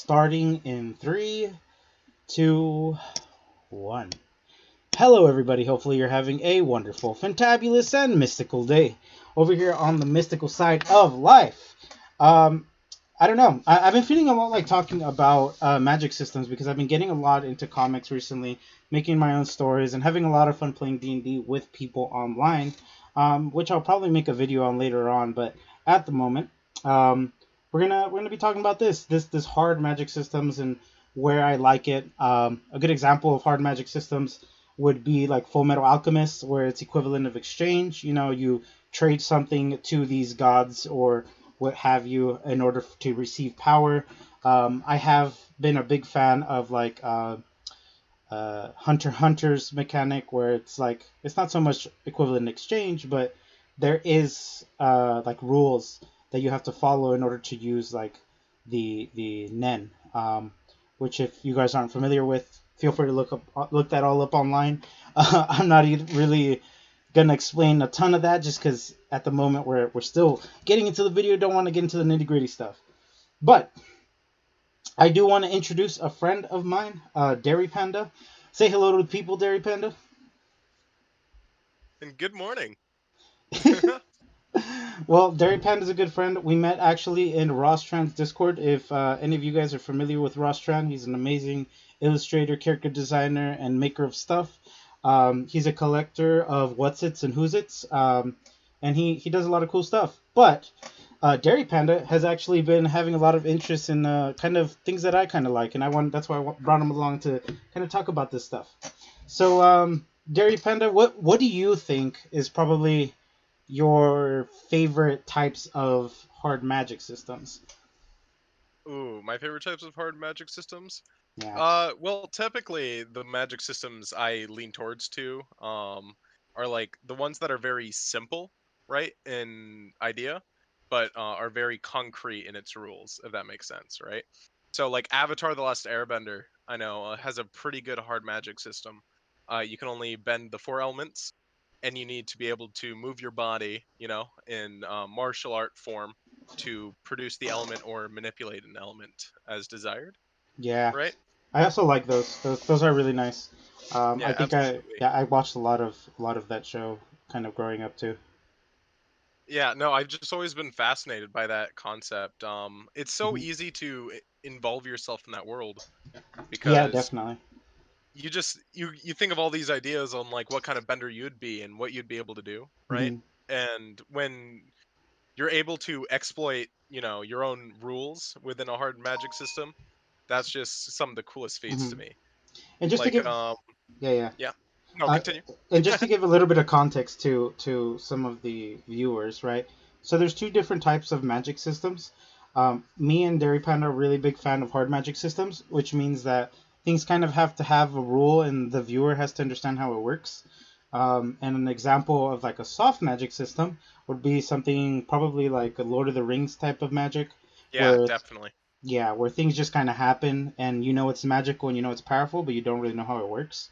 starting in 3, 2, 1. Hello, everybody. Hopefully, you're having a wonderful, fantabulous, and mystical day over here on the mystical side of life. Um, I don't know. I've been feeling a lot like talking about magic systems because I've been getting a lot into comics recently, making my own stories, and having a lot of fun playing D&D with people online, which I'll probably make a video on later on. But at the moment, um, we're gonna be talking about this hard magic systems and where I like it. A good example of hard magic systems would be like Full Metal Alchemist, where it's equivalent of exchange. You know, you trade something to these gods or what have you in order to receive power. I have been a big fan of like Hunter x Hunter's mechanic, where it's like it's not so much equivalent exchange, but there is like rules that you have to follow in order to use like the Nen, which if you guys aren't familiar with, feel free to look that all up online. I'm not really gonna explain a ton of that just because at the moment we're still getting into the video, don't want to get into the nitty gritty stuff. But I do want to introduce a friend of mine, Dairypanda. Say hello to the people, Dairypanda. And good morning. Well, Dairypanda is a good friend. We met actually in Rostran's Discord. If any of you guys are familiar with Rostran, he's an amazing illustrator, character designer, and maker of stuff. He's a collector of what's its and who's its, and he does a lot of cool stuff. But Dairypanda has actually been having a lot of interest in kind of things that I kind of like, and that's why I brought him along to kind of talk about this stuff. So, Dairypanda, what do you think is probably your favorite types of hard magic systems? Ooh, my favorite types of hard magic systems. Yeah. Well, typically the magic systems I lean towards are like the ones that are very simple, right, in idea, but are very concrete in its rules, if that makes sense, right? So like Avatar: The Last Airbender, I know has a pretty good hard magic system. You can only bend the four elements, and you need to be able to move your body, in martial art form to produce the element or manipulate an element as desired, Yeah. right? I also like those. Those are really nice. I Yeah, think absolutely. I watched a lot of that show kind of growing up too. Yeah, no, I've just always been fascinated by that concept. It's so Hmm. easy to involve yourself in that world Yeah, because definitely. you think of all these ideas on like what kind of bender you'd be and what you'd be able to do, right? Hmm. And when you're able to exploit, your own rules within a hard magic system, that's just some of the coolest feats Hmm. to me. And just to Like, give, yeah, yeah. yeah. No, Uh, continue. and just to give a little bit of context to some of the viewers, right? So there's two different types of magic systems. Me and Dairy Panda are really big fan of hard magic systems, which means that things kind of have to have a rule, and the viewer has to understand how it works. And an example of like a soft magic system would be something probably like a Lord of the Rings type of magic, Yeah, where it's, definitely. yeah, where things just kind of happen, and you know it's magical and you know it's powerful, but you don't really know how it works.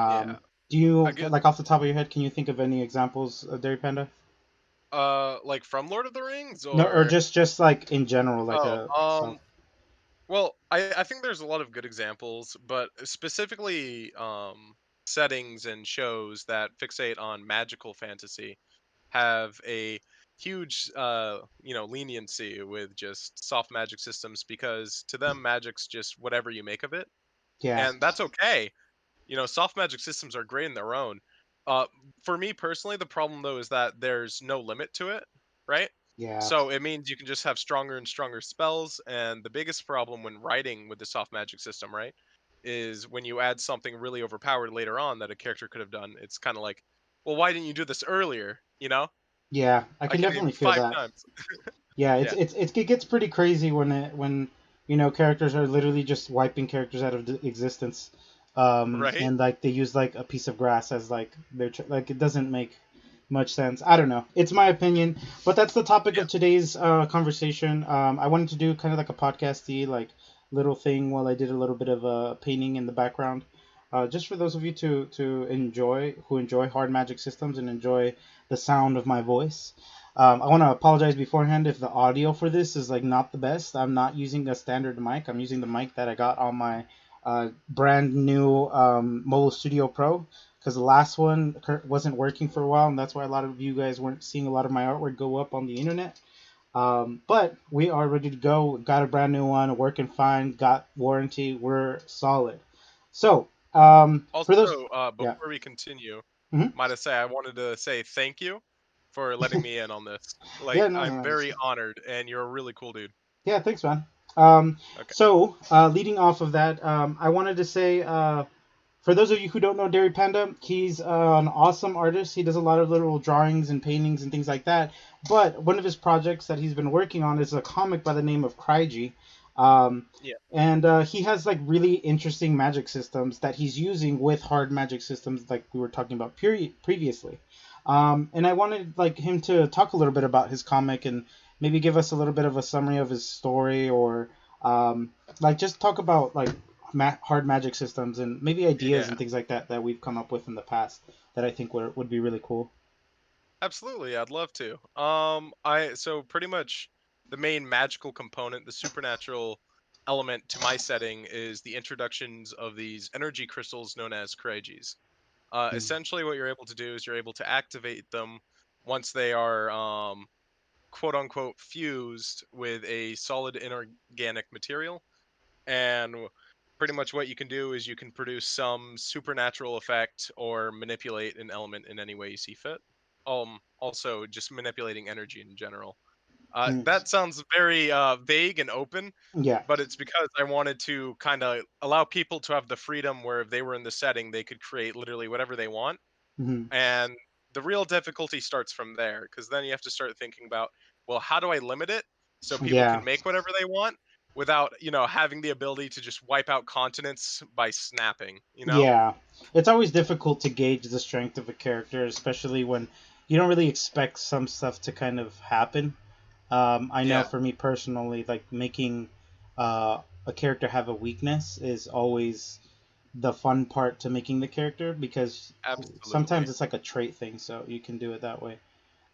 Yeah. Do you A good like off the top of your head? Can you think of any examples of Dairy Panda? like from Lord of the Rings No, or or just like in general, like oh, a so. well, I think there's a lot of good examples, but specifically settings and shows that fixate on magical fantasy have a huge leniency with just soft magic systems because to them magic's just whatever you make of it, Yeah, and that's okay. Soft magic systems are great in their own. Uh, for me personally, the problem though is that there's no limit to it, right? yeah, So it means you can just have stronger and stronger spells, and the biggest problem when writing with the soft magic system, right, is when you add something really overpowered later on that a character could have done. It's kind of like, well, why didn't you do this earlier? yeah. I I can can name definitely feel five that. times. Yeah, Yeah, it gets pretty crazy when characters are literally just wiping characters out of existence, right. and like they use like a piece of grass as like like it doesn't make much sense. I don't know. It's my opinion, but that's the topic Yeah, of today's conversation. I wanted to do kind of like a podcasty like little thing while I did a little bit of painting in the background. Just for those of you to enjoy who enjoy hard magic systems and enjoy the sound of my voice. I want to apologize beforehand if the audio for this is like not the best. I'm not using a standard mic. I'm using the mic that I got on my brand new Mobile Studio Pro, because the last one wasn't working for a while, and that's why a lot of you guys weren't seeing a lot of my artwork go up on the internet. But we are ready to go. Got a brand new one, working fine. Got warranty. We're solid. So, for those, Also, yeah. before we continue, Hmm. might I say I wanted to say thank you for letting me in on this. Yeah, Like, no, I'm no, no. very honored, and you're a really cool dude. Yeah, thanks, man. Okay. Leading off of that, I wanted to say, for those of you who don't know Dairypanda, he's an awesome artist. He does a lot of little drawings and paintings and things like that. But one of his projects that he's been working on is a comic by the name of Crygy. Um, Yeah. and he has like really interesting magic systems that he's using with hard magic systems, like we were talking about previously. And I wanted like him to talk a little bit about his comic and maybe give us a little bit of a summary of his story, or like just talk about like hard magic systems and maybe ideas Yeah. and things like that that we've come up with in the past that I think would be really cool. Absolutely, I'd love to. So pretty much the main magical component, the supernatural element to my setting is the introductions of these energy crystals known as Crygies. Mm. Essentially, what you're able to do is you're able to activate them once they are quote unquote fused with a solid inorganic material. And pretty much what you can do is you can produce some supernatural effect or manipulate an element in any way you see fit. Also, just manipulating energy in general. Mm. That sounds very vague and open, Yeah. but it's because I wanted to kind of allow people to have the freedom where if they were in the setting, they could create literally whatever they want. Hmm. And the real difficulty starts from there, because then you have to start thinking about, well, how do I limit it so people Yeah. can make whatever they want without, having the ability to just wipe out continents by snapping, you know? Yeah. It's always difficult to gauge the strength of a character, especially when you don't really expect some stuff to kind of happen. I know Yeah, for me personally, like making a character have a weakness is always the fun part to making the character, because sometimes absolutely. it's like a trait thing, so you can do it that way.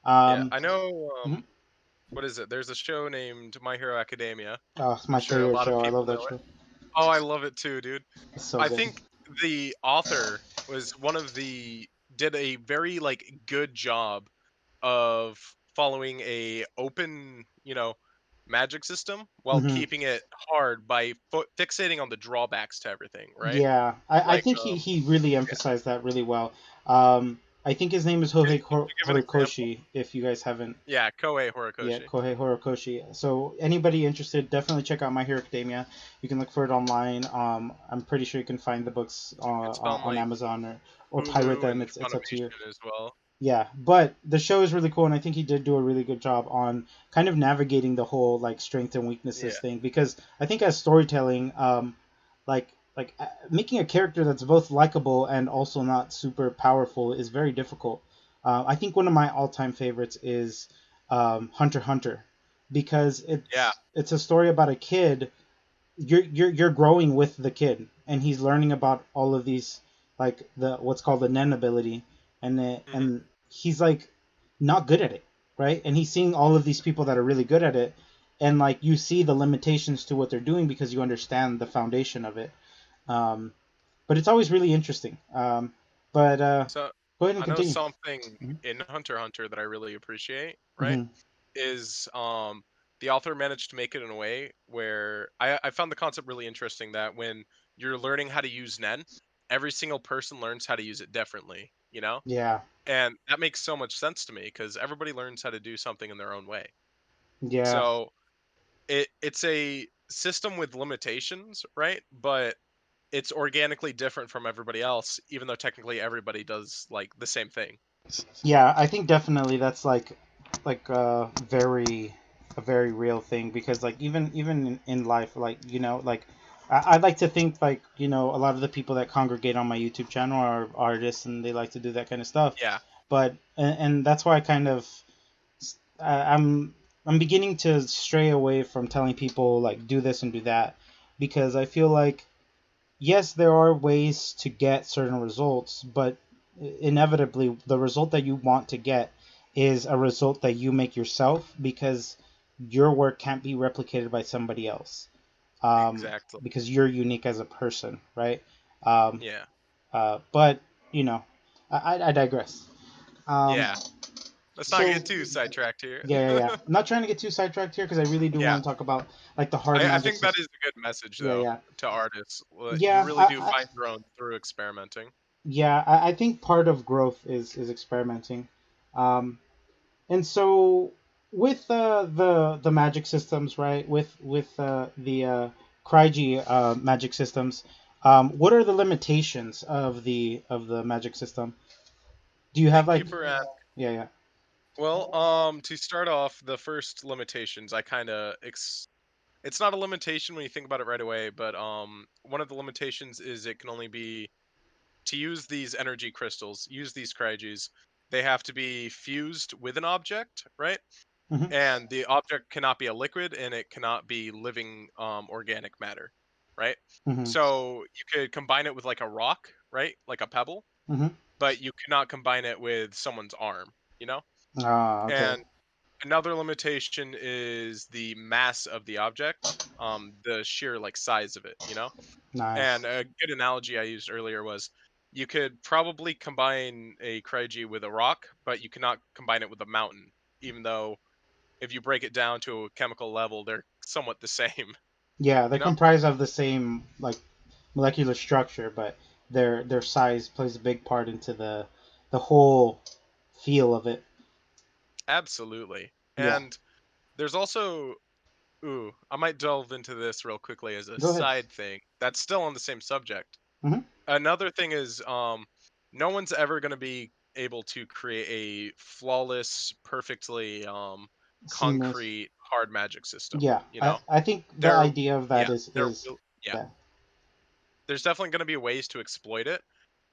Yeah, Um, I know. mhm. What is it? There's a show named My Hero Academia. Oh, it's I'm my sure a favorite lot of show. I love people that know it. show. Oh, I love it too, dude. It's so I good. think the author was one of the did a very good job of following a open, magic system while Hmm. keeping it hard by fixating on the drawbacks to everything, right? Yeah, I Like, think he really yeah, emphasized that really well. I think his name is could you give an example? Horikoshi. If you guys haven't, Yeah, Koei yeah, Horikoshi. Kohei Horikoshi. So anybody interested, definitely check out My Hero Academia. You can look for it online. I'm pretty sure you can find the books It's on on like Amazon, or pirate Hulu them. and It's up to you. Funimation as well. Yeah, but the show is really cool, and I think he did do a really good job on kind of navigating the whole like strength and weaknesses Yeah, thing. Because I think as storytelling, making a character that's both likable and also not super powerful is very difficult. I think one of my all-time favorites is Hunter x Hunter, because yeah, it's a story about a kid. You're growing with the kid, and he's learning about all of these, like the what's called the Nen ability, hmm and he's like not good at it, right? And he's seeing all of these people that are really good at it, and like you see the limitations to what they're doing because you understand the foundation of it. um, but it's always really interesting. But So Go ahead and I know continue. something Hmm. in Hunter x Hunter that I really appreciate, right? Hmm. Is the author managed to make it in a way where I found the concept really interesting, that when you're learning how to use Nen, every single person learns how to use it differently, you know? Yeah. And that makes so much sense to me because everybody learns how to do something in their own way. Yeah. So it's a system with limitations, right? But it's organically different from everybody else, even though technically everybody does like the same thing. Yeah, I think definitely that's like a very real thing, because like even in life, like like I'd like to think like a lot of the people that congregate on my YouTube channel are artists, and they like to do that kind of stuff. Yeah, But and that's why I kind of I'm beginning to stray away from telling people like do this and do that, because I feel like yes, there are ways to get certain results, but inevitably the result that you want to get is a result that you make yourself because your work can't be replicated by somebody else, Exactly. because you're unique as a person, right? Um, Yeah. but you know, I digress. Um, Yeah. Let's not so get too sidetracked here. yeah. I'm not trying to get too sidetracked here because I really do Yeah. want to talk about like the hard I magic think that system. is a good message Yeah, though yeah, to artists. You yeah. really do find your own through experimenting. I think part of growth is experimenting. Um, and so with the magic systems, right? With the Crygy magic systems, what are the limitations of the magic system? Do you have Thank you like for asking. yeah. Well, to start off, the first limitations I kind of it's not a limitation when you think about it right away, but one of the limitations is it can only be to use these energy crystals, use these Crygys, they have to be fused with an object, right? Hmm. And the object cannot be a liquid and it cannot be living organic matter, right? Hmm. So you could combine it with like a rock, right? Like a pebble, Hmm. but you cannot combine it with someone's arm, you know? Ah, okay. And another limitation is the mass of the object, the sheer like size of it, you know? Nice. And a good analogy I used earlier was you could probably combine a Crygy with a rock, but you cannot combine it with a mountain, even though if you break it down to a chemical level, they're somewhat the same, Yeah, they're you know? comprised of the same like molecular structure, but their size plays a big part into the whole feel of it. Absolutely. Yeah. And there's also, ooh, I might delve into this real quickly as a Go ahead. side thing that's still on the same subject. Hmm. Another thing is no one's ever going to be able to create a flawless, perfectly Seamless. concrete hard magic system, Yeah, you I know? I think the There idea of that yeah, is yeah. yeah. There's definitely going to be ways to exploit it,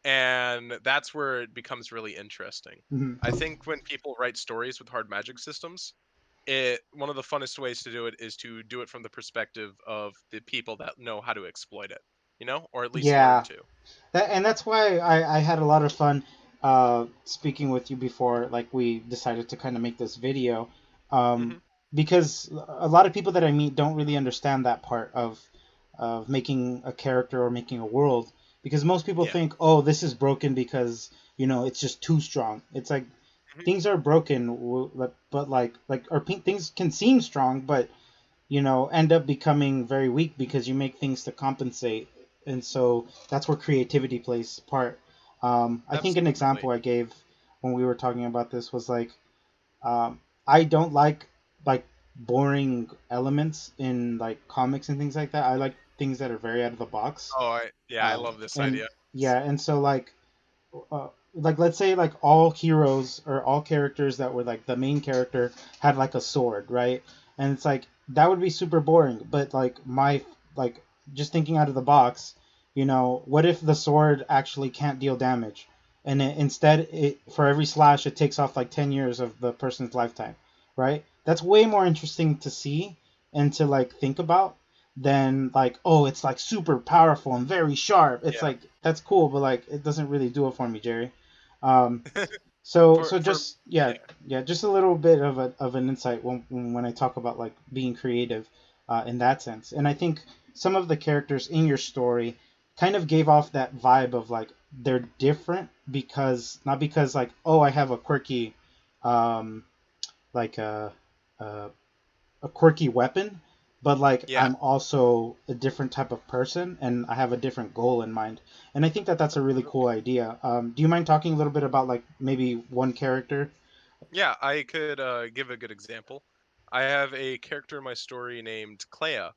and that's where it becomes really interesting. Hmm. I think when people write stories with hard magic systems, it one of the funnest ways to do it is to do it from the perspective of the people that know how to exploit it, you know, or at least learn Yeah, to. and that's why I had a lot of fun speaking with you before like we decided to kind of make this video, um, Hmm. because a lot of people that I meet don't really understand that part of making a character or making a world, because most people Yeah. think, oh, this is broken because it's just too strong. It's like Mhm. things are broken, but things can seem strong, but end up becoming very weak because you make things to compensate. And so that's where creativity plays part. I think an Absolutely. example I gave when we were talking about this was like, I don't like boring elements in like comics and things like that. I like things that are very out of the box. Oh, yeah, I love this And idea. yeah, and so like let's say like all heroes or all characters that were like the main character had like a sword, right? And it's like that would be super boring, but like just thinking out of the box, what if the sword actually can't deal damage, and instead it for every slash it takes off like 10 years of the person's lifetime, right? That's way more interesting to see and to like think about than like, oh, it's like super powerful and very sharp. It's Yeah. like that's cool, but like it doesn't really do it for me, Jerry. um so For just yeah. just a little bit of an insight when I talk about like being creative, in that sense. And I think some of the characters in your story kind of gave off that vibe of like they're different because not because like, oh, I have a quirky um like a quirky weapon, but like Yeah. I'm also a different type of person and I have a different goal in mind. And I think that that's a really cool Absolutely. idea. Do you mind talking a little bit about like maybe one character? Yeah, I could give a good example. I have a character in my story named Clea.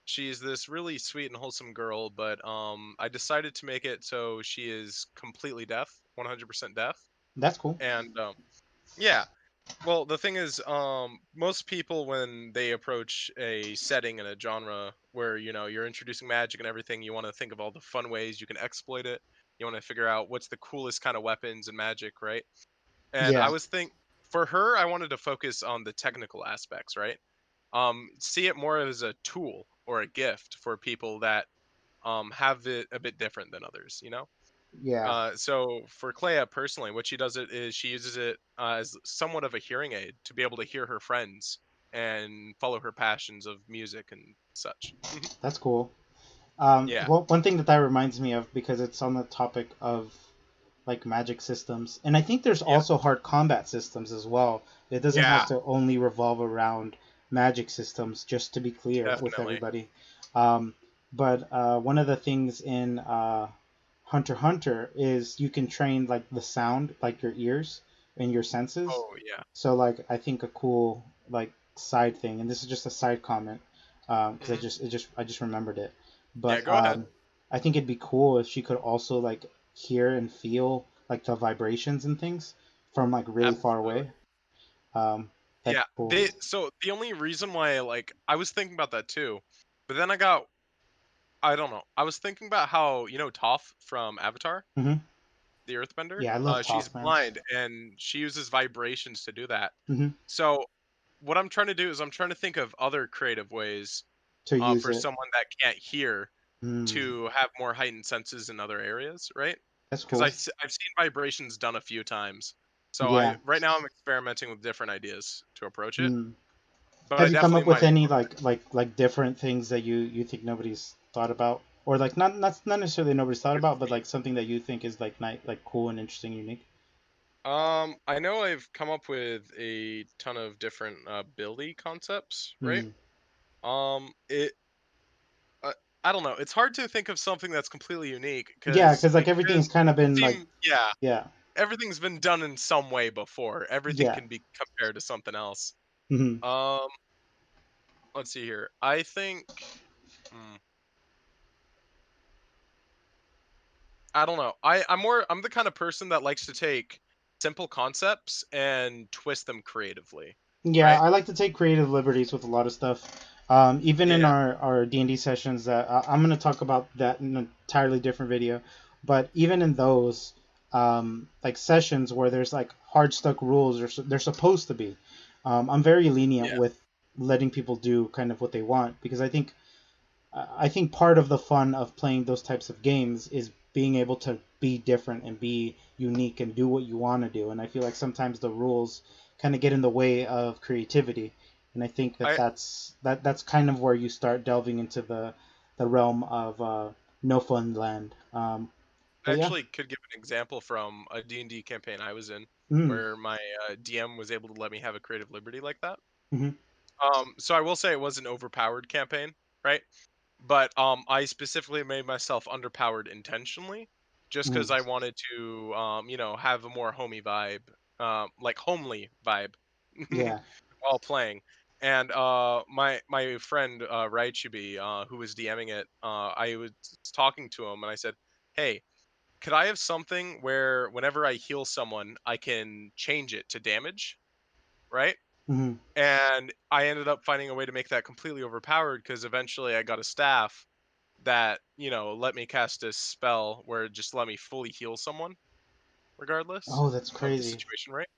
She's this really sweet and wholesome girl, but I decided to make it so she is completely deaf, 100% deaf. That's cool. And yeah, well, the thing is, most people when they approach a setting and a genre where you're introducing magic and everything, you want to think of all the fun ways you can exploit it. You want to figure out what's the coolest kind of weapons and magic, right? And I Yeah. was think for her, I wanted to focus on the technical aspects, right? See it more as a tool or a gift for people that have it a bit different than others, you know? Yeah, So for Clea personally, what she does it is she uses it as somewhat of a hearing aid to be able to hear her friends and follow her passions of music and such. that's cool. Yeah, Well, one thing that reminds me of, because it's on the topic of like magic systems, and I think there's yeah, also hard combat systems as well. It doesn't have yeah, to only revolve around magic systems, just to be clear with definitely. everybody. Um, but one of the things in Hunter x Hunter is you can train like the sound, like your ears and your senses. Oh yeah. So like I think a cool like side thing, and this is just a side comment, because Hmm. I just remembered it, Yeah, but go ahead. I think it'd be cool if she could also like hear and feel like the vibrations and things from like really far Absolutely. away. That'd Yeah, be cool. they so the only reason why like I was thinking about that too, but then I don't know. I was thinking about how, Toph from Avatar, Hmm. the Earthbender, Yeah, I love she's Toph, man. blind and she uses vibrations to do that. Hmm. So what I'm trying to do is I'm trying to think of other creative ways To use for it. someone that can't hear Mm, to have more heightened senses in other areas, right? that's Because cool. I've seen vibrations done a few times. So I Yeah. right now I'm experimenting with different ideas to approach it, Mm. but I Have you come definitely up with might any implement it. like different things that you think nobody's thought about, or like not necessarily nobody's thought Let's about, but see. like something that you think is like cool and interesting, unique? I know I've come up with a ton of different buildy concepts, right? Mm. It uh, I don't know. It's hard to think of something that's completely unique Yeah, because because like everything's kind of it been like, seem yeah, yeah, everything's been done in some way before. Everything yeah. can be compared to something else. Hmm. Um, let's see here. I think hmm, I don't know. I'm the kind of person that likes to take simple concepts and twist them creatively, Yeah, right? I like to take creative liberties with a lot of stuff. Even in Yeah. our D&D sessions, that I'm going to talk about that in an entirely different video. But even in those like sessions where there's like hard stuck rules, or they're supposed to be, I'm very lenient Yeah. with letting people do kind of what they want, because I think part of the fun of playing those types of games is being able to be different and be unique and do what you want to do. And I feel like sometimes the rules kind of get in the way of creativity. And I think I that's kind of where you start delving into the realm of no fun land. But yeah. actually could give an example from a D&D campaign I was in Mm, where my DM was able to let me have a creative liberty like that. mm-hmm, So I will say it was an overpowered campaign, right? But I specifically made myself underpowered intentionally, just mm, because I wanted to, have a more homey vibe, like homely vibe, yeah. while playing. And my friend Raichibi, who was DMing it, I was talking to him, and I said, "Hey, could I have something where whenever I heal someone, I can change it to damage, right?" Mm-hmm. And I ended up finding a way to make that completely overpowered because eventually I got a staff that, let me cast a spell where it just let me fully heal someone regardless Oh, that's of the crazy. situation, right?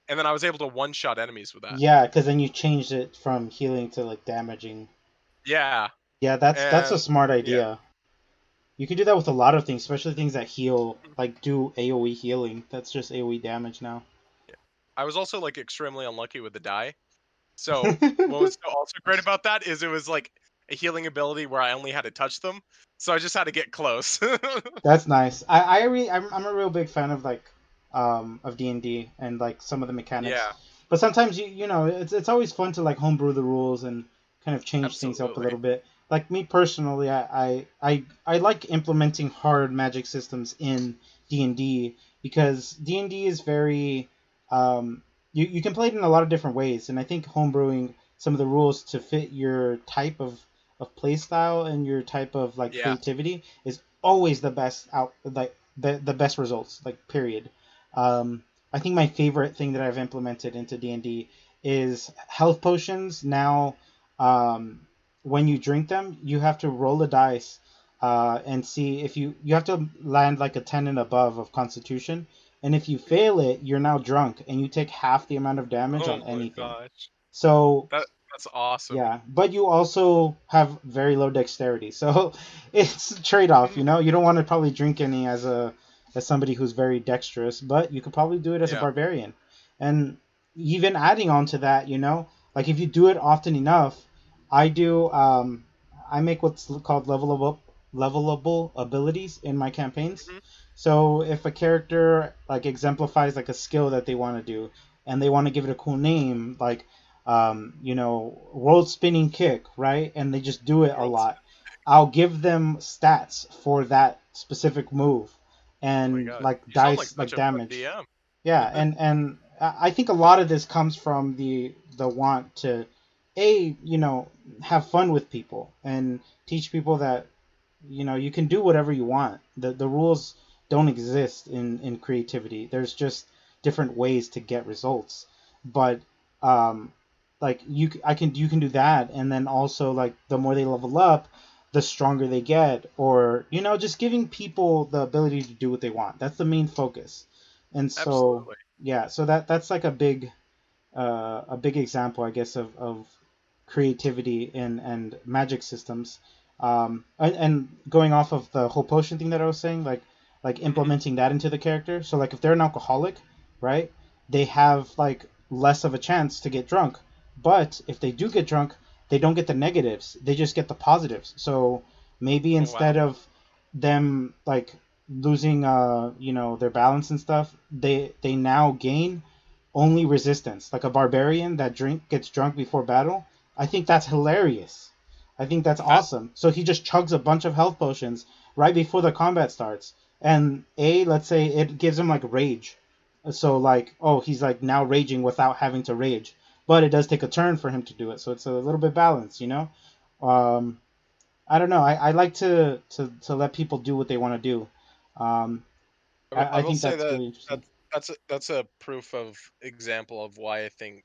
And then I was able to one-shot enemies with that. Yeah, because then you changed it from healing to like damaging. Yeah, Yeah, that's a and smart yeah. idea. You can do that with a lot of things, especially things that heal, like do AoE healing. That's just AoE damage now. Yeah. I was also like extremely unlucky with the die. So what was also great about that is it was like a healing ability where I only had to touch them. So I just had to get close. That's nice. I'm a real big fan of like of D&D and like some of the mechanics. Yeah, But sometimes it's always fun to like homebrew the rules and kind of change things up a absolutely. little bit. Like me personally, I like implementing hard magic systems in D&D, because D&D is very you can play it in a lot of different ways, and I think homebrewing some of the rules to fit your type of play style and your type of like Yeah. creativity is always the best out, like the best results, like period. I think my favorite thing that I've implemented into D&D is health potions. Now when you drink them, you have to roll a dice and see if you have to land like a 10 and above of constitution, and if you Mhm. fail it, you're now drunk and you take half the amount of damage Oh on my anything. gosh. So That's awesome. yeah, but you also have very low dexterity, so it's a trade-off. Mhm. You don't want to probably drink any as somebody who's very dexterous, but you could probably do it as a Yeah. barbarian. And even adding on to that, like if you do it often enough, I do. I make what's called levelable abilities in my campaigns. Hmm. So if a character like exemplifies like a skill that they want to do, and they want to give it a cool name, like world spinning kick, right? And they just do it a Worlds. lot. I'll give them stats for that specific move Oh my and god. like You sound like dice like such a fun damage. DM. Yeah, and I think a lot of this comes from the want to a have fun with people and teach people that you can do whatever you want. The rules don't exist in creativity. There's just different ways to get results. But um like you can do that, and then also like the more they level up, the stronger they get, or just giving people the ability to do what they want. That's the main focus. And so Absolutely. yeah, so that's like a big example, I guess, of creativity and magic systems. And going off of the whole potion thing that I was saying, like Hmm. implementing that into the character. So like if they're an alcoholic, right, they have like less of a chance to get drunk. But if they do get drunk, they don't get the negatives. They just get the positives. So maybe Oh wow. instead of them like losing their balance and stuff, they now gain only resistance, like a barbarian that gets drunk before battle. I think that's hilarious. I think that's That awesome. So he just chugs a bunch of health potions right before the combat starts, and let's say it gives him like rage. So like, oh, he's like now raging without having to rage, but it does take a turn for him to do it, so it's a little bit balanced. Um, I don't know. I like to let people do what they want to do. Um, I I will think say that's that really interesting. that's a proof of example of why I think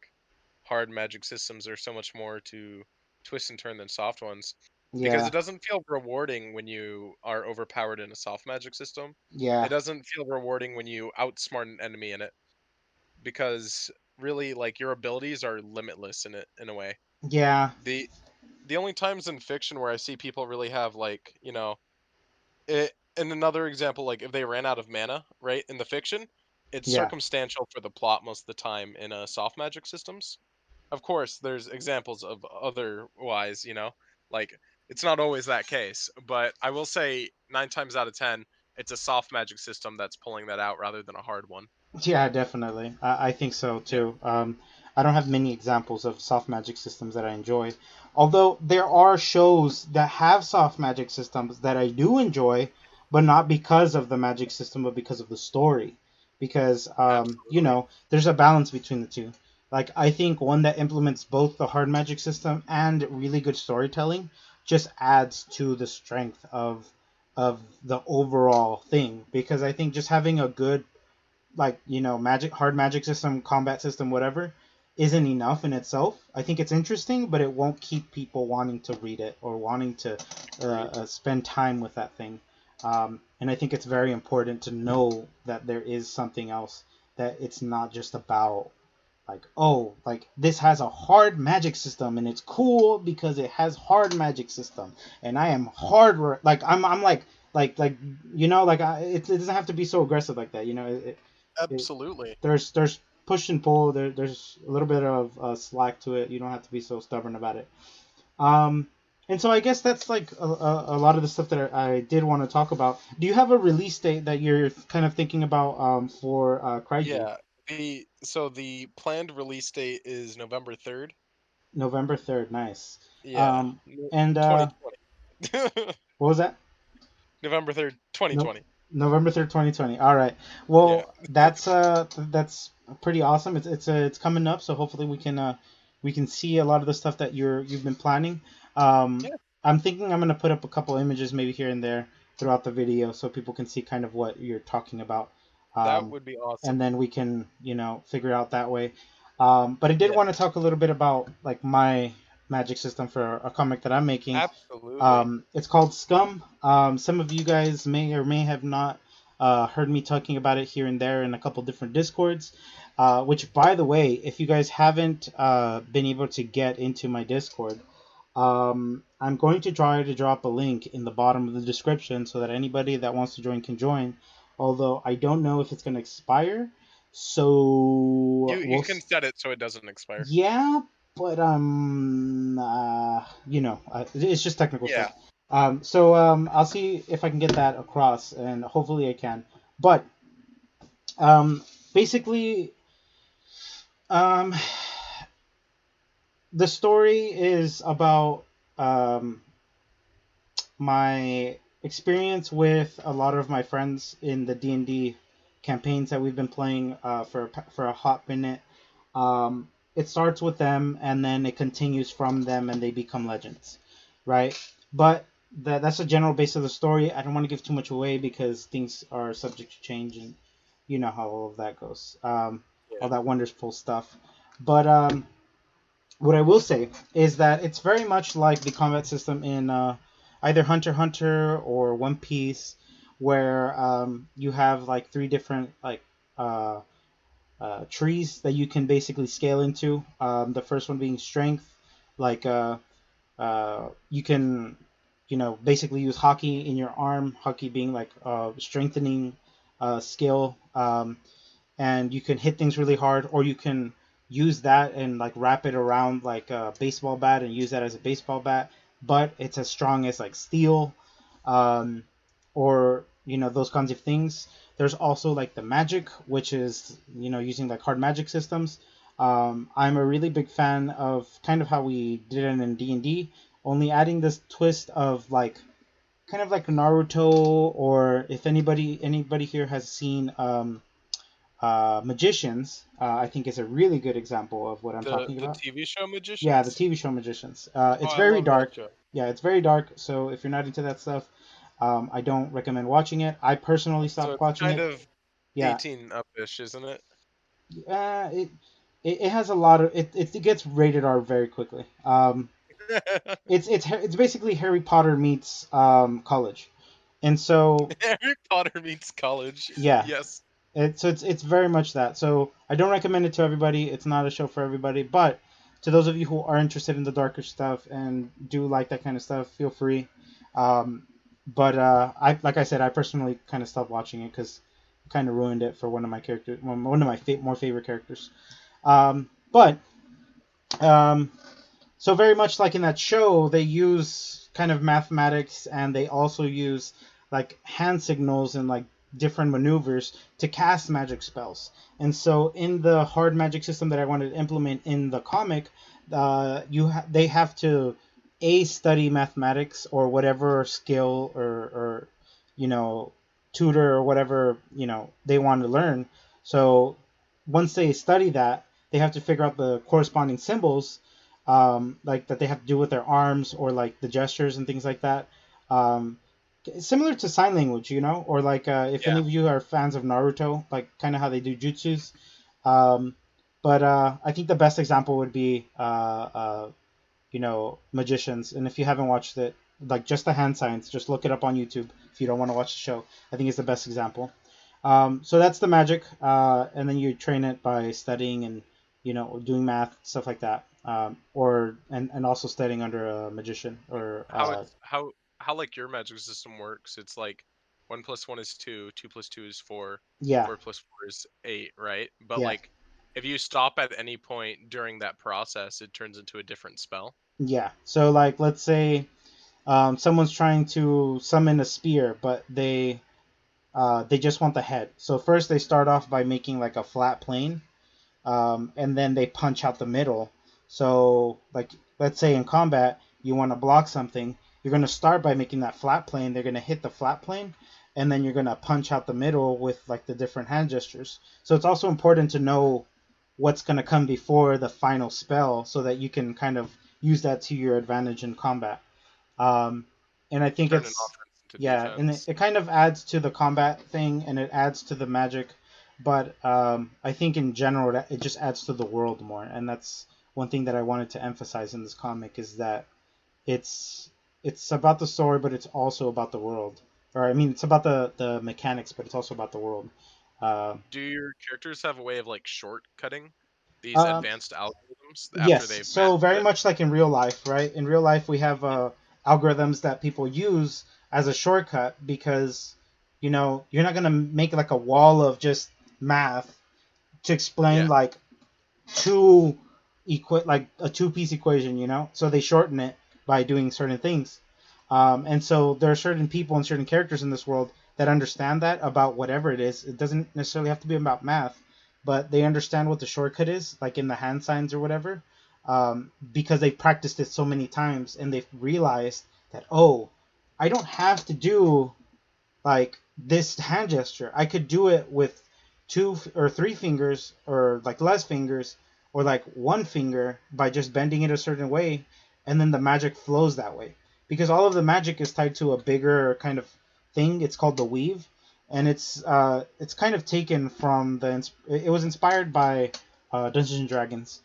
hard magic systems are so much more to twist and turn than soft ones, because it Yeah, doesn't feel rewarding when you are overpowered in a soft magic system. It yeah, doesn't feel rewarding when you outsmart an enemy in it, because really like your abilities are limitless in it in a way. yeah, The the only times in fiction where I see people really have like, it, and another example, like if they ran out of mana, right, in the fiction, it's yeah. circumstantial for the plot most of the time in soft magic systems. Of course, there's examples of otherwise, like it's not always that case, but I will say 9 times out of 10, it's a soft magic system that's pulling that out rather than a hard one. Yeah, definitely. I think so Yeah. too. I don't have many examples of soft magic systems that I enjoy. Although there are shows that have soft magic systems that I do enjoy, but not because of the magic system, but because of the story. Because, Absolutely. there's a balance between the two. Like, I think one that implements both the hard magic system and really good storytelling just adds to the strength of the overall thing. Because I think just having a good like magic hard magic system combat system whatever isn't enough in itself. I think it's interesting, but it won't keep people wanting to read it or wanting to Agreed. spend time with that thing. And I think it's very important to know that there is something else, that it's not just about like, oh, like this has a hard magic system and it's cool because it has hard magic system and I am hard, like I'm like like it doesn't have to be so aggressive like that. It, Absolutely. there's push and pull. There's a little bit of slack to it. You don't have to be so stubborn about it. Um, and so I guess that's like a lot of the stuff that I did want to talk about. Do you have a release date that you're kind of thinking about for Crygy? Yeah. The planned release date is November 3rd. November 3rd. Nice. Yeah. And 2020. what was that? November 3rd, No, 2020. November 3rd, 2020. All right. Yeah. Well, that's pretty awesome. It's coming up, so hopefully we can see a lot of the stuff that you've been planning. Yeah, I'm thinking I'm gonna put up a couple images maybe here and there throughout the video so people can see kind of what you're talking about. that Um, would be and awesome. then we can figure out that way. But I did Yeah, want to talk a little bit about like my magic system for a comic that I'm making. absolutely. It's called Scum. Some of you guys may or may have not heard me talking about it here and there in a couple different discords. Which, by the way, if you guys haven't been able to get into my Discord, I'm going to try to drop a link in the bottom of the description so that anybody that wants to join can join. although I don't know if it's going to expire. So You can set it so it doesn't expire. yeah, but it's just technical Yeah. stuff. I'll see if I can get that across, and hopefully I can. But basically, um, the story is about um, my experience with a lot of my friends in the D&D campaigns that we've been playing for a hot minute. It starts with them and then it continues from them and they become legends, right? But that's the general base of the story. I don't want to give too much away because things are subject to change and you know how all of that goes. All Yeah. that wonderful stuff. But what I will say is that it's very much like the combat system in either Hunter x Hunter or One Piece, where you have like three different uh, trees that you can basically scale into. The first one being strength, like you can, basically use hockey in your arm. Hockey being like strengthening skill. And you can hit things really hard, or you can use that and like wrap it around like a baseball bat and use that as a baseball bat, but it's as strong as like steel, um, or those kinds of things. There's also like the magic, which is using like hard magic systems. I'm a really big fan of kind of how we did it in D&D, only adding this twist of like kind of like Naruto, or if anybody here has seen Magicians, I think is a really good example of what I'm talking The about. TV show Yeah, the Magicians? TV show Magicians. Oh, It's I very love that dark. show. Yeah, it's very dark. So if you're not into that stuff, I don't recommend watching it. I personally So stopped it's watching kind it. of Yeah, 18 up-ish, isn't it? uh, it, it has a lot of it gets rated R very quickly. It's basically Harry Potter meets college, and so Harry Potter meets college. yeah, Yes. it's very much that. So I don't recommend it to everybody. It's not a show for everybody. But to those of you who are interested in the darker stuff and do like that kind of stuff, feel free. Um, but I like I said, I personally kind of stopped watching it because it kind of ruined it for one of my characters, one of my more favorite characters. But um, so very much like in that show, they use kind of mathematics and they also use like hand signals and like different maneuvers to cast magic spells. And so in the hard magic system that I wanted to implement in the comic, they have to study mathematics or whatever skill or you know tutor or whatever they want to learn. So once they study that, they have to figure out the corresponding symbols, like that they have to do with their arms or like the gestures and things like that. Um, Similar to sign language, or like if Yeah. any of you are fans of Naruto, like kind of how they do jutsus. Um, but I think the best example would be Magicians. And if you haven't watched it, like just the hand signs, just look it up on YouTube if you don't want to watch the show. I think it's the best example. So that's the magic, and then you train it by studying and doing math, stuff like that, or and also studying under a magician or How it's how like your magic system works, it's like 1 + 1 is 2, 2 + 2 is 4, yeah, 4 + 4 is 8, right? But yeah, like if you stop at any point during that process, it turns into a different spell. yeah. So like let's say someone's trying to summon a spear, but they just want the head. So first they start off by making like a flat plane, and then they punch out the middle. So, like, let's say in combat, you want to block something, you're going to start by making that flat plane. They're going to hit the flat plane, and then you're going to punch out the middle with like the different hand gestures. So it's also important to know what's going to come before the final spell so that you can kind of use that to your advantage in combat. Um, and I think Turn an it's offense into yeah, and it, defense. it kind of adds to the combat thing and it adds to the magic, but I think in general it just adds to the world more, and that's one thing that I wanted to emphasize in this comic is that it's it's about the story, but it's also about the world. Or I mean, it's about the mechanics, but it's also about the world. Uh, Do your characters have a way of like shortcutting these um, advanced algorithms after Yes, they've so mastered very it? much like in real life, right? In real life, we have Mhm. algorithms that people use as a shortcut because, you're not gonna make like a wall of just math to explain Yeah. like two like a two-piece equation, so they shorten it by doing certain things. And so there are certain people and certain characters in this world that understand that about whatever it is. It doesn't necessarily have to be about math, but they understand what the shortcut is, like in the hand signs or whatever, because they've practiced it so many times and they've realized that, oh, I don't have to do like this hand gesture. I could do it with two or three fingers or like less fingers or like one finger by just bending it a certain way, and then the magic flows that way. Because all of the magic is tied to a bigger kind of thing. It's called the weave, and it's kind of taken from it was inspired by Dungeons and Dragons.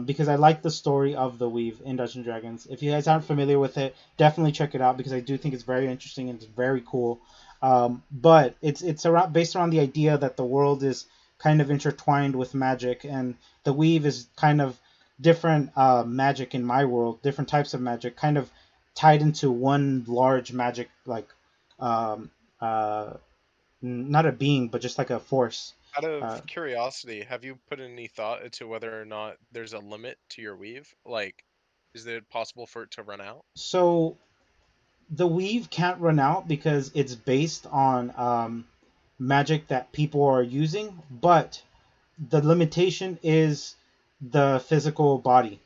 Because I like the story of the weave in Dungeons and Dragons. If you guys aren't familiar with it, definitely check it out because I do think it's very interesting and it's very cool. But it's around based around the idea that the world is kind of intertwined with magic, and the weave is kind of different magic in my world, different types of magic, kind of tied into one large magic, like um, uh, not a being, but just like a force. Out Uh, of curiosity, have you put any thought into whether or not there's a limit to your weave? Like, is it possible for it to run out? so the weave can't run out because it's based on magic that people are using, but the limitation is the physical body.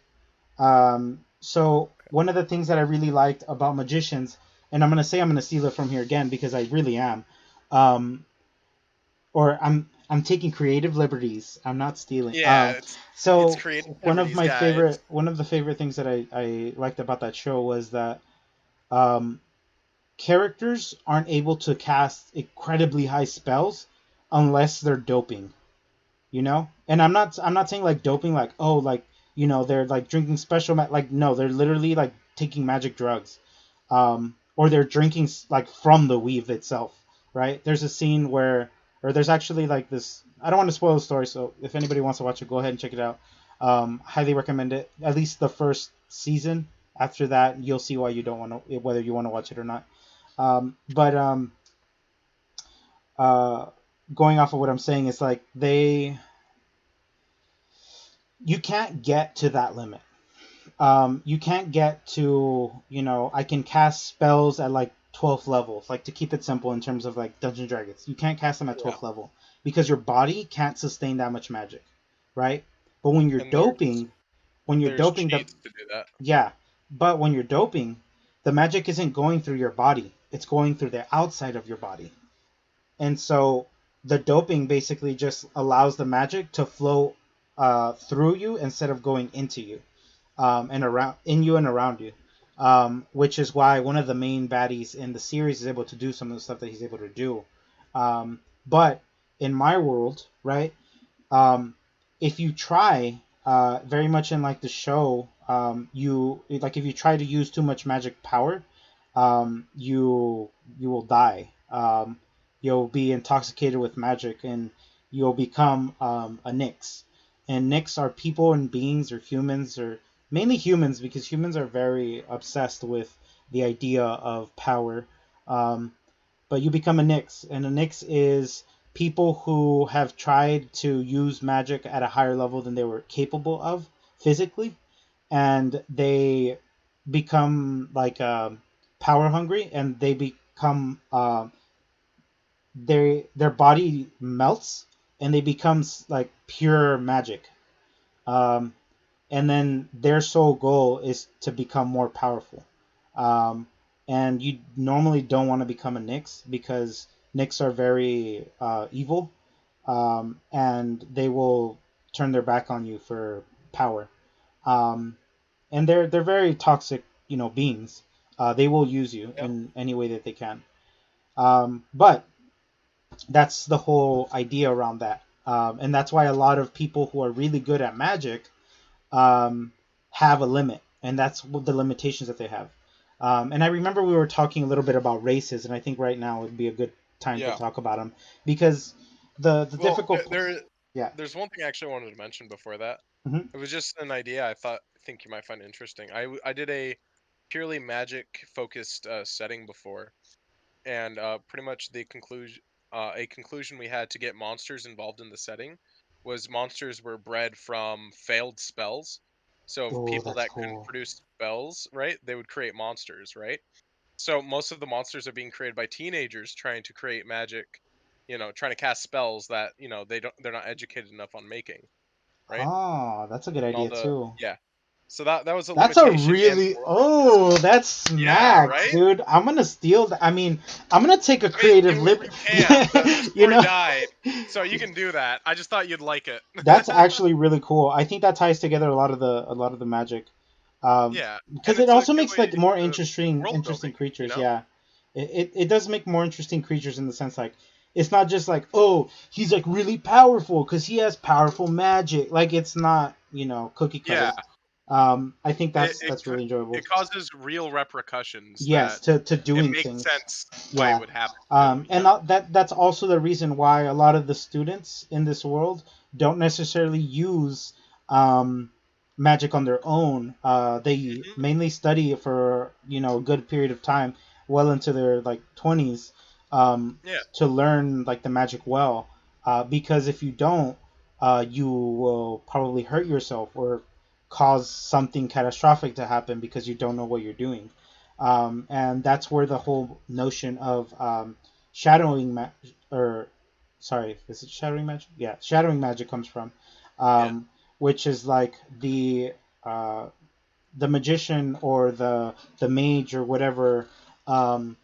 So one of the things that I really liked about magicians, and I'm gonna steal it from here again because I really am, um, or I'm taking creative liberties. I'm not stealing. Yeah, it's So creative liberties, guys. one of the favorite things that I liked about that show was that um, characters aren't able to cast incredibly high spells unless they're doping. And I'm not saying like doping, like, oh, like, they're like drinking like, no, they're literally like taking magic drugs, or they're drinking like from the weave itself, right? There's a scene where, or there's actually like this, I don't want to spoil the story, so if anybody wants to watch it, go ahead and check it out. Highly recommend it, at least the first season. After that, you'll see why you don't want to, whether you want to watch it or not. But uh going off of what I'm saying, is like you can't get to that limit. You can't get to, I can cast spells at like 12th level, like to keep it simple in terms of like Dungeons and Dragons. You can't cast them at Yeah, 12th level because your body can't sustain that much magic, right? But and when you're there's doping the cheats to do that. yeah, but when you're doping, the magic isn't going through your body. It's going through the outside of your body. And so the doping basically just allows the magic to flow through you instead of going into you, and around in you and around you, which is why one of the main baddies in the series is able to do some of the stuff that he's able to do. But in my world, right, um, if you try very much in like the show, you like if you try to use too much magic power, you will die. You'll be intoxicated with magic, and you'll become a Nyx. And Nyx are people and beings, or humans, or mainly humans, because humans are very obsessed with the idea of power. Um, but you become a Nyx, and a Nyx is people who have tried to use magic at a higher level than they were capable of physically, and they become like power hungry, and they become their body melts, and they become like pure magic. Um, and then their sole goal is to become more powerful. Um, and you normally don't want to become a Nyx because Nyx are very evil, and they will turn their back on you for power. Um, and they're very toxic, beings. They will use you Yep. in any way that they can. But that's the whole idea around that, and that's why a lot of people who are really good at magic um, have a limit, and that's what the limitations that they have. And I remember we were talking a little bit about races, and I think right now would be a good time to Yeah. talk about them because the Well, difficult, yeah. there's one thing I actually wanted to mention before that. Hmm. It was just an idea I think you might find interesting. I did a purely magic focused setting before, and pretty much the conclusion, a conclusion we had to get monsters involved in the setting was monsters were bred from failed spells. So Oh, people that's that couldn't cool. produce spells, right, they would create monsters, right? So most of the monsters are being created by teenagers trying to create magic, trying to cast spells that, they're not educated enough on making, right? Oh, that's a good And all idea the too. yeah. So that was a That's a limitation and really world building. oh, that's Yeah, smacks, right? dude. I'm gonna steal that. I mean, I'm gonna take a I mean, creative you lib. you can. The You story know, died, so you can do that. I just thought you'd like it. that's actually really cool. I think that ties together a lot of the magic, Yeah, and because it it's a also good makes way like more to world interesting building, you creatures. know? Yeah, it does make more interesting creatures in the sense like it's not just like, oh, he's like really powerful because he has powerful magic. Like it's not, cookie Yeah, cutter. I think it that's it that's ca- really enjoyable. it causes real repercussions Yes, that to it doing makes things. sense why it Yeah. would happen too, you And know? that's also the reason why a lot of the students in this world don't necessarily use um, magic on their own. They Hmm. mainly study for a good period of time, well into their like 20s, Yeah, to learn like the magic well. Because if you don't, you will probably hurt yourself or cause something catastrophic to happen because you don't know what you're doing. And that's where the whole notion of shadowing or sorry, is it shadowing magic? Yeah, shadowing magic comes from, yeah, which is like uh, the magician or the mage or whatever um,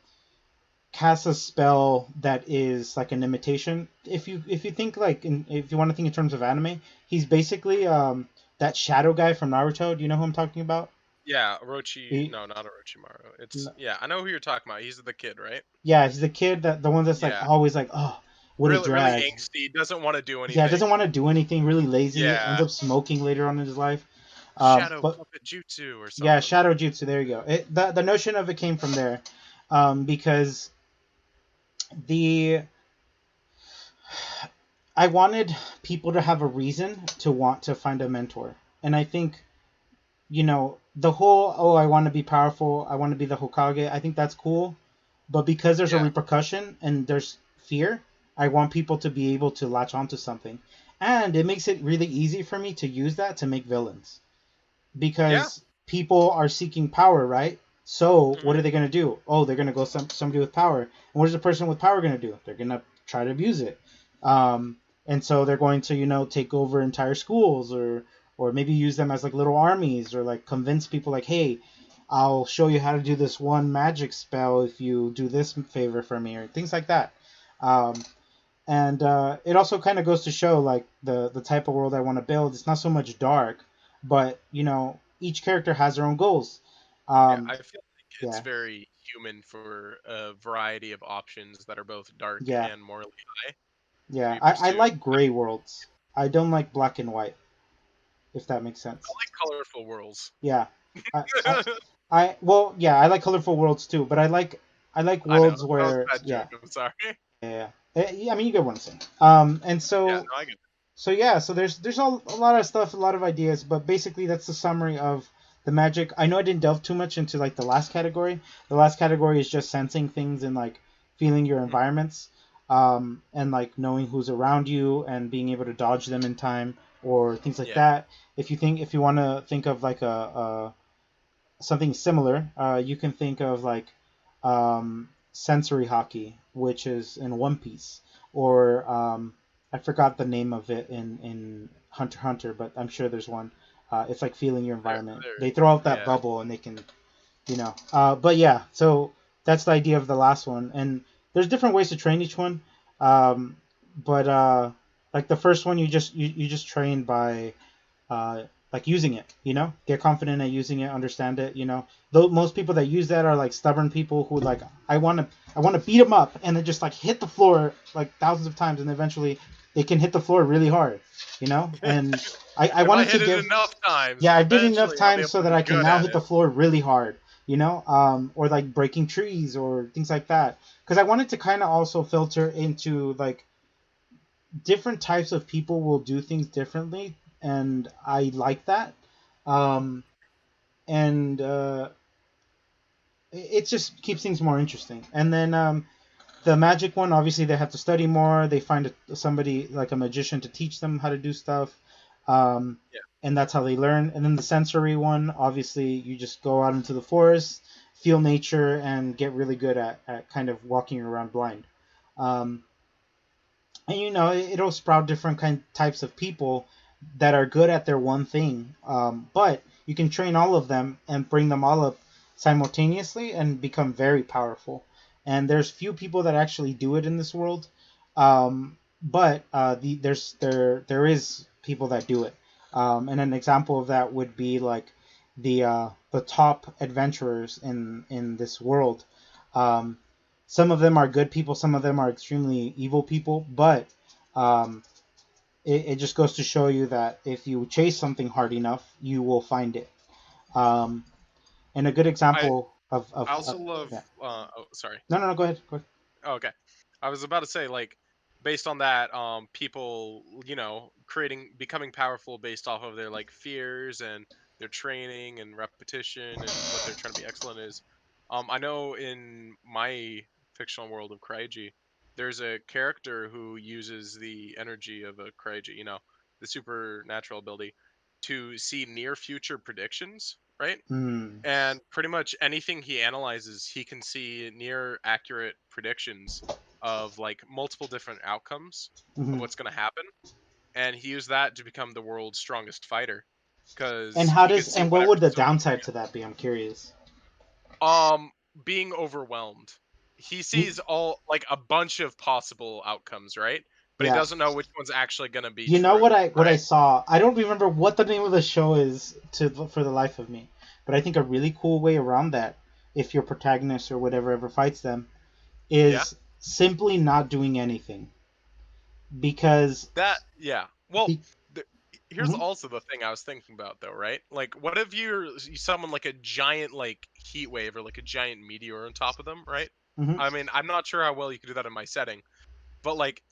casts a spell that is like an imitation. If you think like if you want to think in terms of anime, he's basically that shadow guy from Naruto. Do you know who I'm talking about? yeah. Orochi, He, no, not Orochimaru. It's yeah, I know who you're talking about. He's the kid, right? yeah, he's the kid that the one that's like Yeah, always like, oh, what a really, really drag. angsty. Doesn't want to do Yeah, doesn't anything. want to do anything. Really lazy. Ends Yeah, up smoking later on in his life. shadow But puppet jutsu or yeah, something. shadow jutsu. There you go. The notion of it came from there, because the I wanted people to have a reason to want to find a mentor, and I think the whole, oh, I want to be powerful, I want to be the Hokage. I think that's cool, but because there's a Yeah, repercussion and there's fear, I want people to be able to latch onto something, and it makes it really easy for me to use that to make villains yeah. because people are seeking power, right? So what Hmm. are they gonna do? Oh, they're gonna go somebody with power. And what is the person with power gonna do? They're gonna try to abuse it. Um, and so they're going to take over entire schools or maybe use them as like little armies or like convince people like, hey, I'll show you how to do this one magic spell if you do this favor for me or things like that. Um, and it also kind of goes to show like the type of world I want to build. It's not so much dark, but each character has their own goals. Yeah, Um, I feel like it's yeah, very human for a variety of options that are both dark yeah, and morally high to yeah. be I pursued. like gray worlds. I don't like black and white, if that makes I sense. like colorful worlds. Yeah, I, I, well, yeah, I like colorful worlds too, but I like I know worlds that was where, a bad yeah, joke. I'm sorry. yeah, yeah. I mean, you get what I'm saying. And Yeah, so no, I get it. So yeah, so there's a lot of stuff, a lot of ideas, but basically that's the summary of the magic. I know I didn't delve too much into like the last category. The last category is just sensing things and like feeling your Mhm. environments, and like knowing who's around you and being able to dodge them in time or things like Yeah, that. If you want to think of like a something similar, you can think of like sensory hockey, which is in One Piece, or I forgot the name of it in Hunter x Hunter, but I'm sure there's one. It's like feeling your there, environment. there. They throw out that Yeah, bubble and they can, But yeah, so that's the idea of the last one, and there's different ways to train each one. Um, but like the first one, you just train by uh, like using it, get confident at using it, understand it, though most people that use that are like stubborn people who like, I want to beat them up and then just like hit the floor like thousands of times and eventually they can hit the floor really hard, and I if I wanted to hit it give, enough times, yeah, I did it enough eventually I'll be times able so to that be I can good now at hit the it. floor really hard, or like breaking trees or things like that, because I wanted to kind of also filter into like different types of people will do things differently, and I like that. Um, and it just keeps things more interesting. And then the magic one, obviously they have to study more. They find somebody like a magician to teach them how to do stuff, Yeah. and that's how they learn. And then the sensory one, obviously you just go out into the forest, feel nature, and get really good at kind of walking around blind. Um, and it'll sprout different types of people that are good at their one thing. But you can train all of them and bring them all up simultaneously and become very powerful. And there's few people that actually do it in this world. But there is people that do it. And an example of that would be like the top adventurers in this world. Um, some of them are good people, some of them are extremely evil people, but um, it just goes to show you that if you chase something hard enough, you will find it. Um, and a good I example I also love. yeah. Oh, sorry. No, no, no, go ahead. Go ahead. Oh, okay. I was about to say, like, based on that, people, becoming powerful based off of their like fears and their training and repetition and what they're trying to be excellent is. I know in my fictional world of Crygy, there's a character who uses the energy of a Crygy, the supernatural ability, to see near future predictions, right? Mm, And pretty much anything he analyzes, he can see near accurate predictions of like multiple different outcomes of hmm. what's going to happen, and he used that to become the world's strongest fighter And because how he could does see and what whatever would the someone. downside to that be? I'm curious. Being overwhelmed. He Mm, sees all like a bunch of possible outcomes, right? But he yeah. doesn't know which one's actually going to be You know true, what I right? saw? I don't remember what the name of the show is for the life of me, but I think a really cool way around that, if your protagonist or whatever ever fights them, Yeah. is simply not doing anything because That yeah. Well, be, th- here's mhm, also the thing I was thinking about though, right? Like, what if you summon like a giant like heat wave or like a giant meteor on top of them, right? mhm. I mean, I'm not sure how well you could do that in my setting, but like,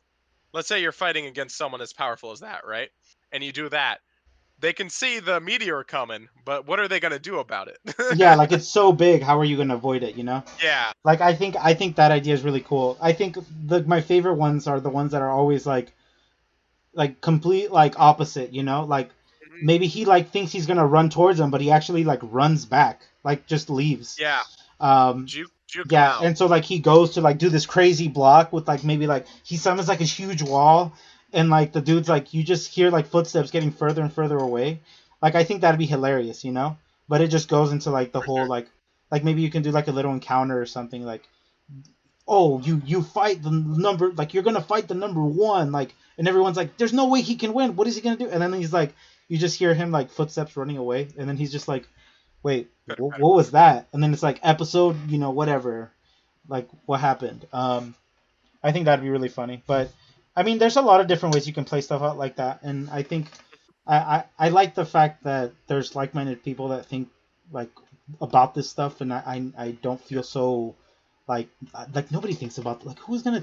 let's say you're fighting against someone as powerful as that, right? And you do that, they can see the meteor coming, but what are they gonna do about Yeah, it? like it's so big. How are you gonna avoid it? Yeah, Like I think that idea is really cool. I think my favorite ones are the ones that are always like complete like opposite. Like mhm, maybe he like thinks he's gonna run towards him, but he actually like runs back, like just leaves. yeah. Um, Juke them yeah, out. and so like he goes to like do this crazy block with like maybe like he summons like a huge wall, and like the dude's like you just hear like footsteps getting further and further away. Like I think that'd be hilarious. But it just goes into like the For whole sure. like maybe you can do like a little encounter or something like, oh, you fight the number, like you're gonna fight the number one, like, and everyone's like there's no way he can win, what is he gonna do? And then he's like, you just hear him like footsteps running away, and then he's just like, wait, Better, better. what was that? And then it's like episode whatever, like what happened. I think that'd be really funny. But I mean, there's a lot of different ways you can play stuff out like that, and I think I like the fact that there's like-minded people that think like about this stuff, and I don't Yeah. feel so like nobody thinks about, like, who's gonna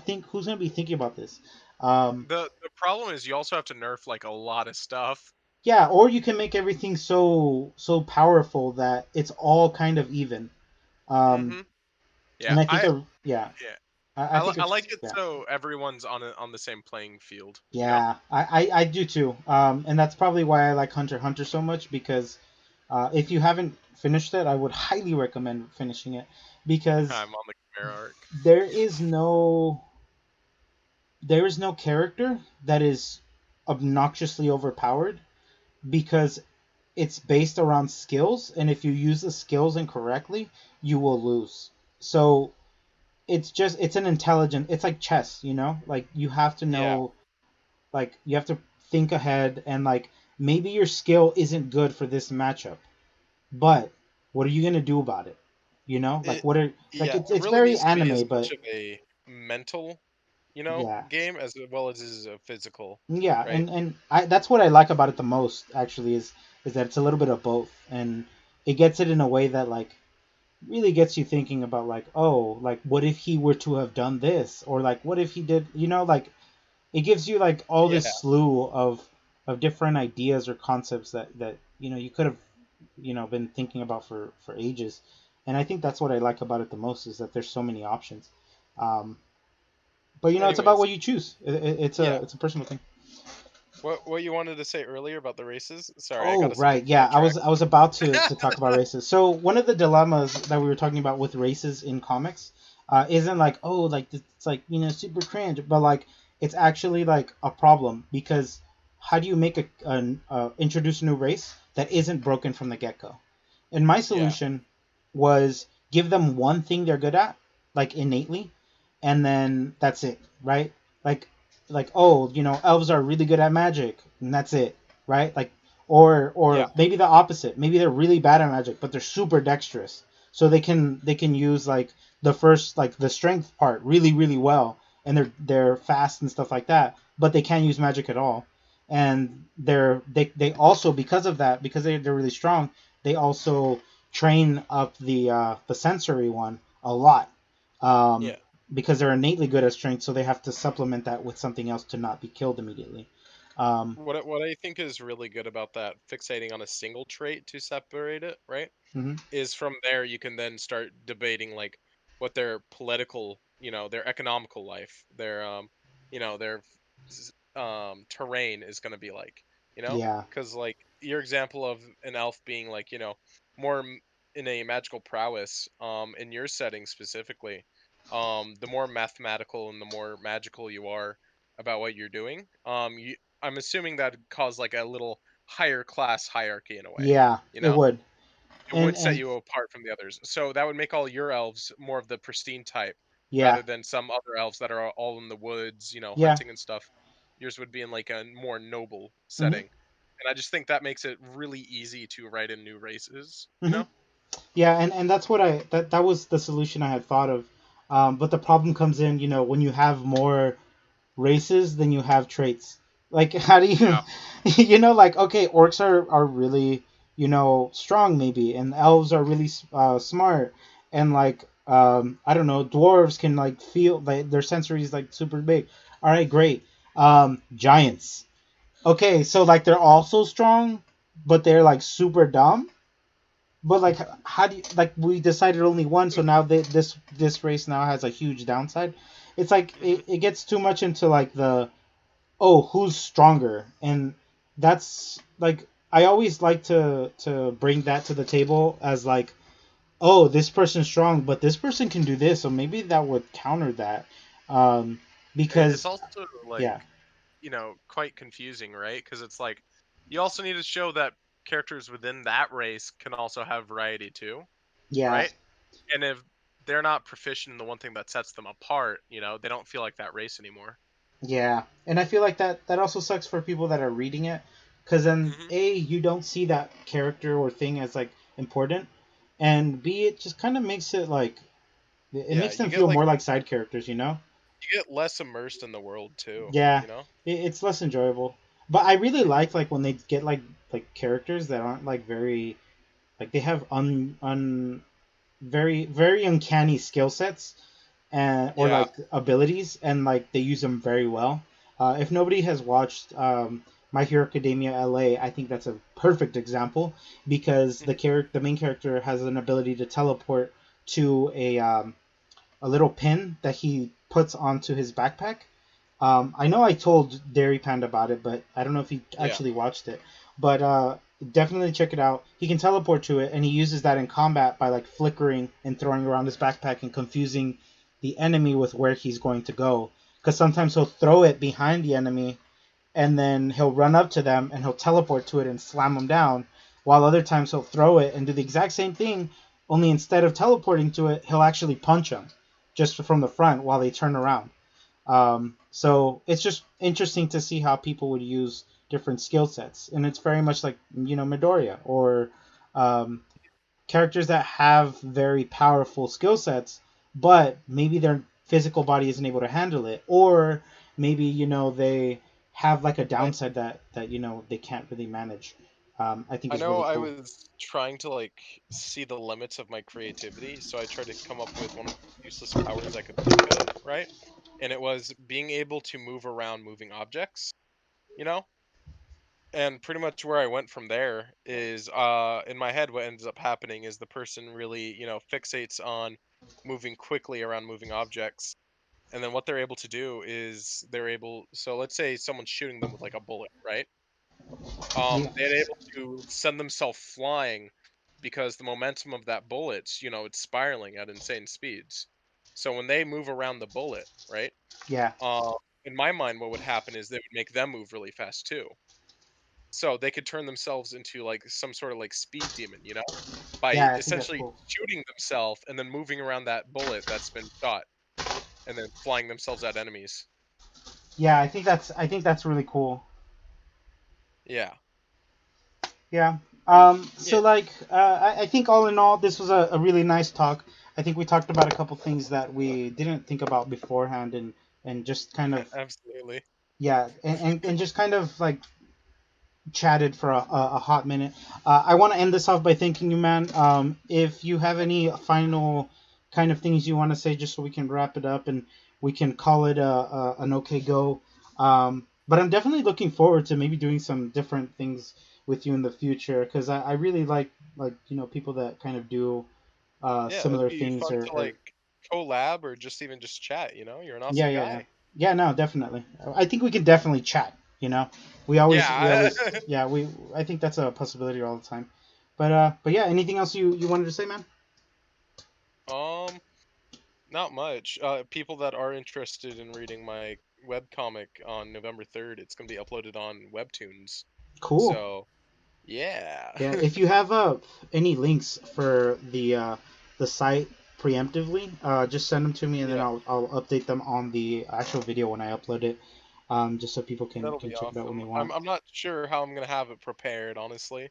be thinking about this. The problem is you also have to nerf like a lot of stuff. Yeah, or you can make everything so powerful that it's all kind of even. Hmm. Yeah, And I think yeah, yeah. I think I like it's it yeah. so everyone's on the same playing field. Yeah, I do too. And that's probably why I like Hunter x Hunter so much, because if you haven't finished it, I would highly recommend finishing it, because I'm on the Chimera arc. there is no there is no character that is obnoxiously overpowered, because it's based around skills, and if you use the skills incorrectly, you will lose. So it's an intelligent, it's like chess. Like you have to Yeah, know, like you have to think ahead, and like maybe your skill isn't good for this matchup, but what are you gonna do about it? Like it what are, like yeah, it's it it's really very needs to be anime, as but much of a mental, yeah, game as well as is a physical, yeah, right? and I that's what I like about it the most, actually, is that it's a little bit of both, and it gets it in a way that like really gets you thinking about, like, oh, like what if he were to have done this, or like what if he did, like it gives you like all Yeah, this slew of different ideas or concepts that you could have been thinking about for ages. And I think that's what I like about it the most is that there's so many options. Um, but it's about Anyways, what you choose. It's a yeah. personal thing. What you wanted to say earlier about the races? Sorry, I got Oh, us a bit right. Yeah, I sidetracked. was about to talk about races. So one of the dilemmas that we were talking about with races in comics isn't like, oh, like it's like super cringe, but like it's actually like a problem because how do you make introduce a new race that isn't broken from the get go? And my Yeah, solution was give them one thing they're good at, like innately, and then that's it, right? Like oh, elves are really good at magic, and that's it, right? Like yeah, or maybe the opposite. Maybe they're really bad at magic, but they're super dexterous. So they can use like the first like the strength part really well, and they're fast and stuff like that, but they can't use magic at all. And they also because of that, because they're really strong, they also train up the sensory one a lot. Um, yeah. because they're innately good at strength, so they have to supplement that with something else to not be killed immediately. Um, What I think is really good about that fixating on a single trait to separate it, right? mhm. Is from there you can then start debating like what their political, their economical life, their terrain is going to be like, Yeah, because like your example of an elf being like, more in a magical prowess, in your setting specifically, the more mathematical and the more magical you are about what you're doing, I'm assuming that caused like a little higher class hierarchy in a way, yeah, you it know would, it would set and you apart from the others. So that would make all your elves more of the pristine type yeah, rather than some other elves that are all in the woods, yeah, hunting and stuff. Yours would be in like a more noble hmm setting. And I just think that makes it really easy to write in new races. hmm yeah, and that's what that was the solution I had thought of. But the problem comes in, when you have more races than you have traits. Like, how do you, Yeah. like, okay, orcs are really, strong maybe, and elves are really smart, and like, I don't know, dwarves can like feel like their sensory is like super big. All right, great. Giants. Okay, so like they're also strong, but they're like super dumb. But like, how do you like? We decided only one, so now this race now has a huge downside. It's like hmm it gets too much into like the oh who's stronger, and that's like I always like to bring that to the table as like oh this person's strong, but this person can do this, so maybe that would counter that. Um, It's because also like, yeah, quite confusing, right? Because it's like you also need to show that characters within that race can also have variety too, yeah, right? And if they're not proficient in the one thing that sets them apart, they don't feel like that race anymore. yeah, and I feel like that also sucks for people that are reading it, because then hmm a you don't see that character or thing as like important, and b it just kind of makes it like it Yeah, makes them feel more like side characters, you get less immersed in the world too, Yeah, you know? it's less enjoyable. But I really hmm like when they get like characters that aren't like very like they have very uncanny skill sets and or Yeah. like abilities and like they use them very well. If nobody has watched My Hero Academia LA, I think that's a perfect example because hmm the main character has an ability to teleport to a little pin that he puts onto his backpack. I know I told Dairypanda about it, but I don't know if he Yeah. actually watched it. But definitely check it out. He can teleport to it, and he uses that in combat by like flickering and throwing around his backpack and confusing the enemy with where he's going to go. Because sometimes he'll throw it behind the enemy, and then he'll run up to them and he'll teleport to it and slam them down. While other times he'll throw it and do the exact same thing, only instead of teleporting to it, he'll actually punch them just from the front while they turn around. So it's just interesting to see how people would use different skill sets, and it's very much like Midoriya or um, characters that have very powerful skill sets, but maybe their physical body isn't able to handle it, or maybe they have like a I downside that they can't really manage. I think I is know really I cool. was trying to like see the limits of my creativity, so I tried to come up with one of the useless powers I could think of, right? And it was being able to move around moving objects, you know? And pretty much where I went from there is, in my head, what ends up happening is the person really, fixates on moving quickly around moving objects. And then what they're able to do is so let's say someone's shooting them with like a bullet, right? Yeah. They're able to send themselves flying because the momentum of that bullet's, it's spiraling at insane speeds. So when they move around the bullet, right? Yeah. Uh, in my mind, what would happen is they would make them move really fast too. So they could turn themselves into like some sort of like speed demon, by Yeah, I think that's essentially cool. shooting themselves and then moving around that bullet that's been shot and then flying themselves at enemies. Yeah, I think that's really cool. Yeah. Yeah. Yeah. So like, I think all in all, this was a really nice talk. I think we talked about a couple things that we didn't think about beforehand, and just kind of, Absolutely. yeah, and just kind of like chatted for a hot minute. I want to end this off by thanking you, man. If you have any final kind of things you want to say, just so we can wrap it up and we can call it an okay go. But I'm definitely looking forward to maybe doing some different things with you in the future, because I really like people that kind of do Yeah, it'd similar be things, fun to or like collab or just even just chat, You're an yeah, awesome yeah, yeah. guy. Yeah, no, definitely. I think we can definitely chat, you know. We always Yeah. yeah, I think that's a possibility all the time. But yeah, anything else you wanted to say, man? um Not much. People that are interested in reading my webcomic on November 3rd, it's going to be uploaded on Webtoons. Cool. So, yeah. Yeah, if you have any links for the site preemptively, just send them to me, and then Yeah, I'll update them on the actual video when I upload it, just so people can that'll can be check it out when awesome. they I'm want. I'm not sure how I'm going to have it prepared, honestly.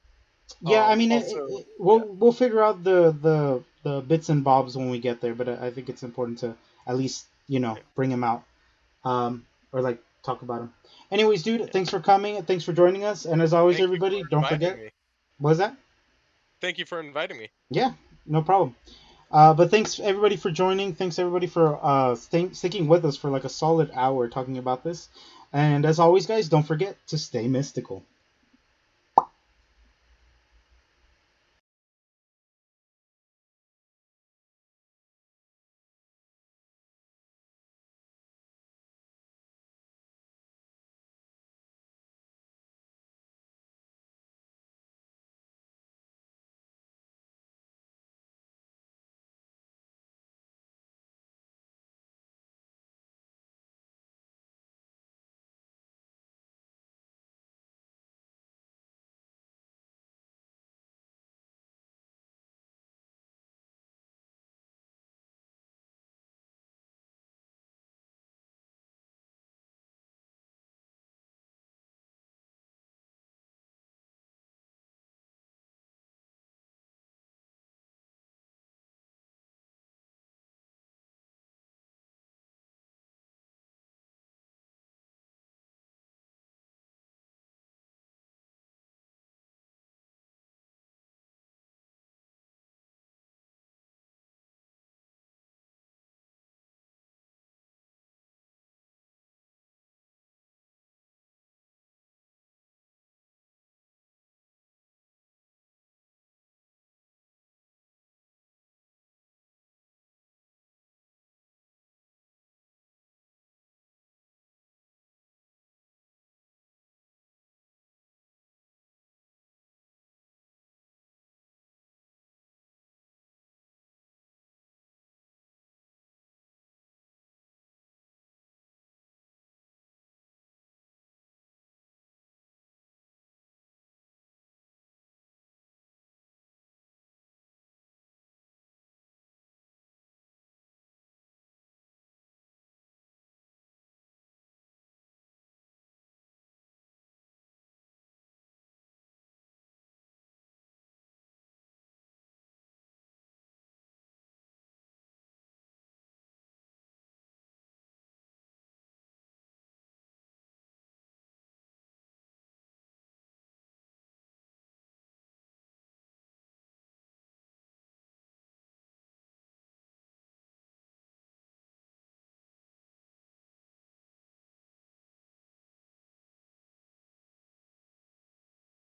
Yeah, I mean, Also, we'll yeah. we'll figure out the bits and bobs when we get there, but I think it's important to at least Yeah. bring them out, or like talk about them. Anyways, dude, Yeah. thanks for coming, thanks for joining us, and as always, Thank you everybody, for don't inviting forget. me. What was that? Thank you for inviting me. Yeah, no problem. But thanks everybody for joining. Thanks everybody for sticking with us for like a solid hour talking about this. And as always, guys, don't forget to stay mystical.